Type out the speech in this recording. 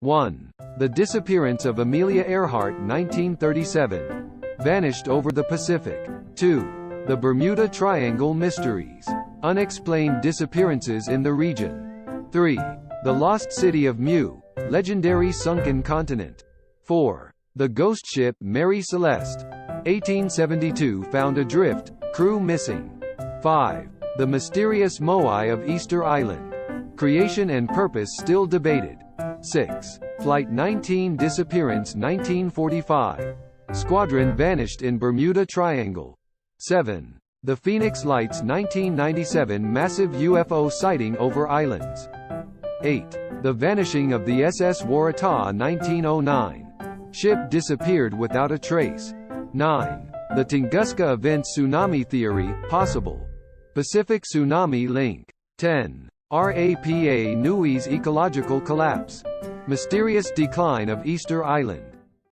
1. The disappearance of Amelia Earhart 1937. Vanished over the Pacific. 2. The Bermuda Triangle Mysteries. Unexplained disappearances in the region. 3. The Lost City of Mu. Legendary sunken continent. 4. The ghost ship Mary Celeste. 1872 found adrift, crew missing. 5. The mysterious Moai of Easter Island. Creation and purpose still debated. 6. Flight 19 disappearance 1945. Squadron vanished in Bermuda Triangle. 7. The Phoenix Lights 1997 massive UFO sighting over islands. 8. The vanishing of the SS Waratah 1909. Ship disappeared without a trace. 9. The Tunguska event tsunami theory, possible. Pacific tsunami link. 10. Rapa Nui's ecological collapse. Mysterious decline of Easter Island.